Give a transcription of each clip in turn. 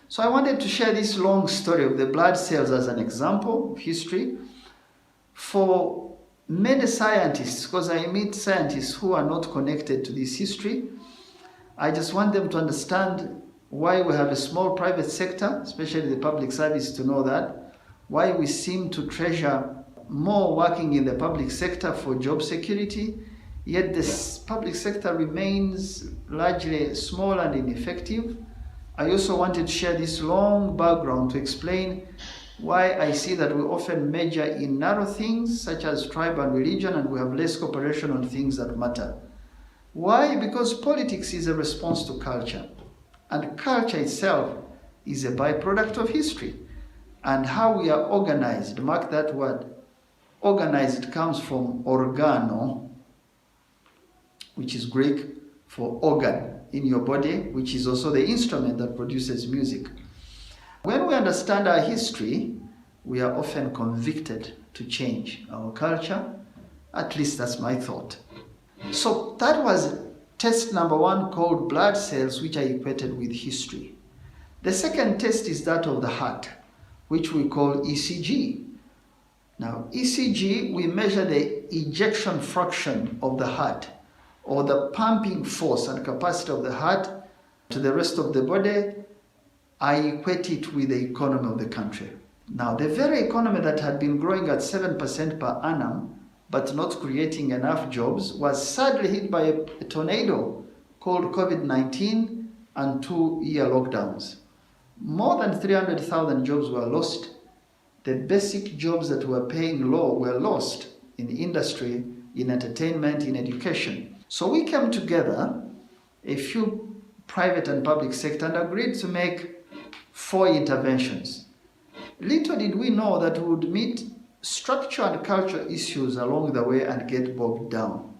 So I wanted to share this long story of the blood cells as an example of history for many scientists, because I meet scientists who are not connected to this history. I just want them to understand why we have a small private sector, especially the public service, to know that, why we seem to treasure more working in the public sector for job security, yet the public sector remains largely small and ineffective. I also wanted to share this long background to explain why I see that we often major in narrow things such as tribe and religion, and we have less cooperation on things that matter. Why? Because politics is a response to culture, and culture itself is a byproduct of history. And how we are organized, mark that word, organized comes from organo, which is Greek for organ in your body, which is also the instrument that produces music. When we understand our history, we are often convicted to change our culture. At least that's my thought. So that was test number one, called blood cells, which I equated with history. The second test is that of the heart, which we call ECG. Now, ECG, we measure the ejection fraction of the heart, or the pumping force and capacity of the heart to the rest of the body. I equate it with the economy of the country. Now, the very economy that had been growing at 7% per annum, but not creating enough jobs, was sadly hit by a tornado called COVID-19 and 2-year lockdowns. More than 300,000 jobs were lost. The basic jobs that were paying low were lost in industry, in entertainment, in education. So we came together, a few private and public sector, and agreed to make 4 interventions. Little did we know that we would meet structure and cultural issues along the way and get bogged down.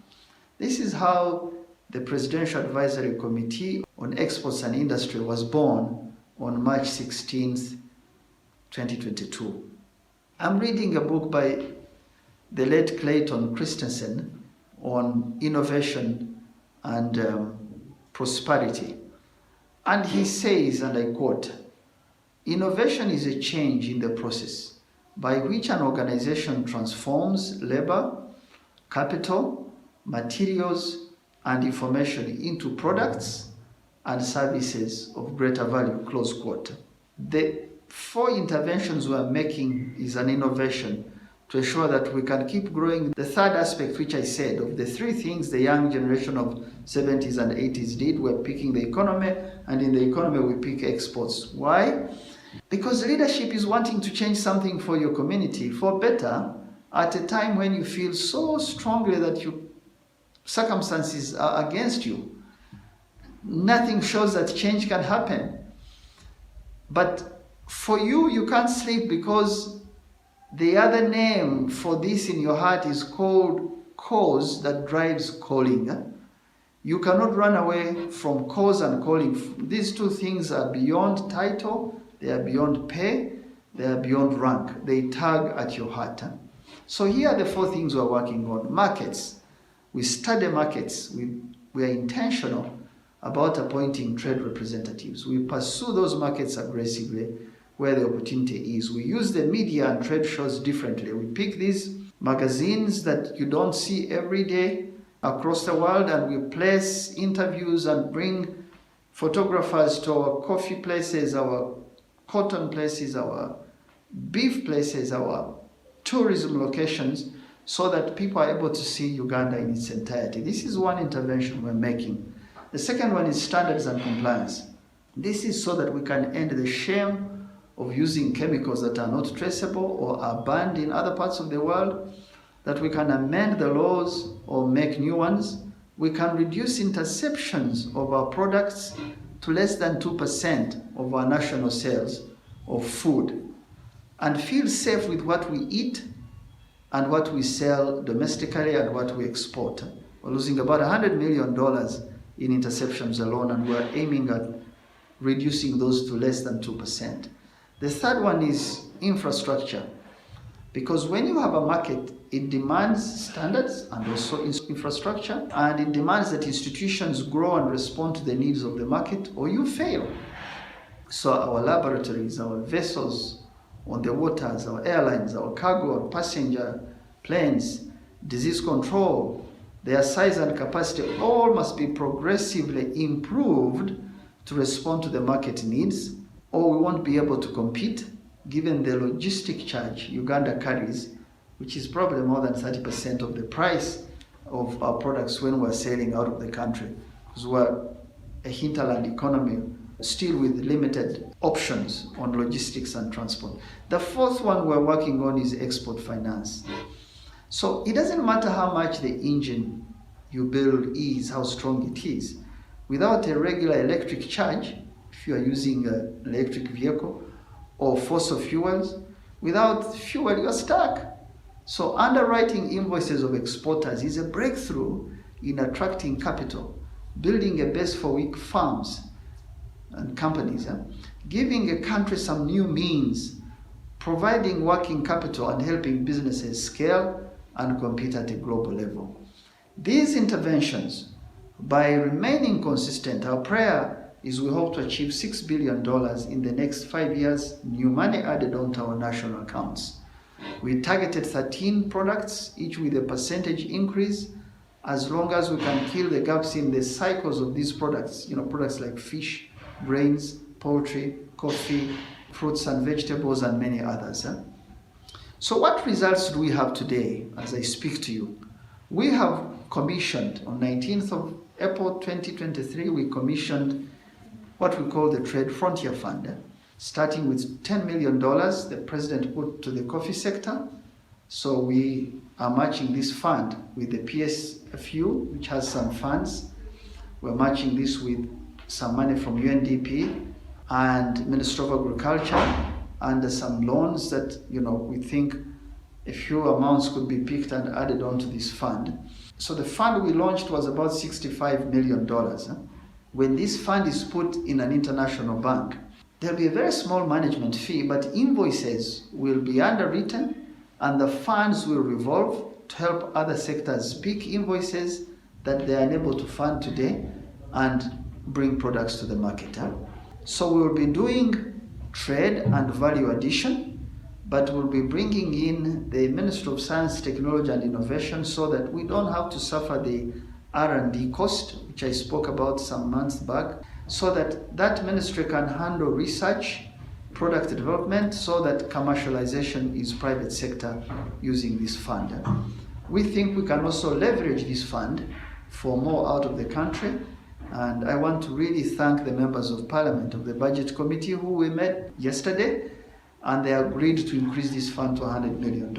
This is how the Presidential Advisory Committee on Exports and Industry was born on March 16th, 2022. I'm reading a book by the late Clayton Christensen on innovation and prosperity. And he says, and I quote, "Innovation is a change in the process by which an organization transforms labor, capital, materials, and information into products and services of greater value," close quote. The 4 interventions we are making is an innovation to ensure that we can keep growing. The third aspect, which I said, of the 3 things the young generation of 70s and 80s did, we're picking the economy, and in the economy we pick exports. Why? Because leadership is wanting to change something for your community for better at a time when you feel so strongly that your circumstances are against you. Nothing shows that change can happen. But for you, you can't sleep because the other name for this in your heart is called cause that drives calling. You cannot run away from cause and calling. These 2 things are beyond title, they are beyond pay, they are beyond rank. They tug at your heart. So here are the 4 things we're working on. Markets. We study markets. We are intentional about appointing trade representatives. We pursue those markets aggressively where the opportunity is. We use the media and trade shows differently. We pick these magazines that you don't see every day across the world, and we place interviews and bring photographers to our coffee places, our cotton places, our beef places, our tourism locations, so that people are able to see Uganda in its entirety. This is one intervention we're making. The second one is standards and compliance. This is so that we can end the shame of using chemicals that are not traceable or are banned in other parts of the world, that we can amend the laws or make new ones. We can reduce interceptions of our products to less than 2% of our national sales of food, and feel safe with what we eat and what we sell domestically and what we export. We're losing about $100 million in interceptions alone, and we're aiming at reducing those to less than 2%. The third one is infrastructure, because when you have a market, it demands standards and also infrastructure, and it demands that institutions grow and respond to the needs of the market, or you fail. So our laboratories, our vessels on the waters, our airlines, our cargo, our passenger planes, disease control, their size and capacity all must be progressively improved to respond to the market needs, or we won't be able to compete given the logistic charge Uganda carries, which is probably more than 30% of the price of our products when we're sailing out of the country, because we're a hinterland economy still with limited options on logistics and transport. The fourth one we're working on is export finance. So it doesn't matter how much the engine you build is, how strong it is. Without a regular electric charge, if you are using an electric vehicle or fossil fuels, without fuel you're stuck. So underwriting invoices of exporters is a breakthrough in attracting capital, building a base for weak farms and companies, giving a country some new means, providing working capital and helping businesses scale and compete at a global level. These interventions, by remaining consistent, our prayer is we hope to achieve $6 billion in the next 5 years, new money added onto our national accounts. We targeted 13 products, each with a percentage increase, as long as we can kill the gaps in the cycles of these products, products like fish, grains, poultry, coffee, fruits and vegetables, and many others. So what results do we have today as I speak to you? We have commissioned, on 19th of April 2023, we commissioned what we call the Trade Frontier Fund, starting with $10 million the President put to the coffee sector. So we are matching this fund with the PSFU, which has some funds. We're matching this with some money from UNDP and Ministry of Agriculture, and some loans that we think a few amounts could be picked and added onto this fund. So the fund we launched was about $65 million. When this fund is put in an international bank, there'll be a very small management fee, but invoices will be underwritten and the funds will revolve to help other sectors pick invoices that they are unable to fund today and bring products to the market. So we'll be doing trade and value addition, but we'll be bringing in the Ministry of Science, Technology and Innovation so that we don't have to suffer the R&D cost, which I spoke about some months back, so that that ministry can handle research, product development, so that commercialization is private sector using this fund. We think we can also leverage this fund for more out of the country. And I want to really thank the members of Parliament of the Budget Committee who we met yesterday, and they agreed to increase this fund to $100 million.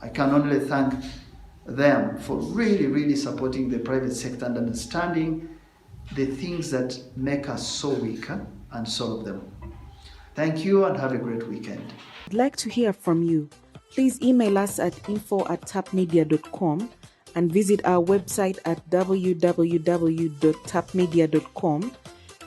I can only thank them for really supporting the private sector and understanding the things that make us so weak and solve them. Thank you and have a great weekend. I'd like to hear from you. Please email us at info@tapmedia.com and visit our website at www.tapmedia.com.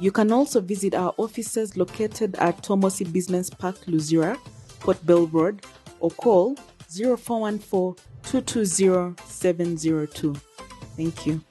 You can also visit our offices located at Tomosi Business Park, Luzira, Port Bell Road, or call 0414 220 702. Thank you.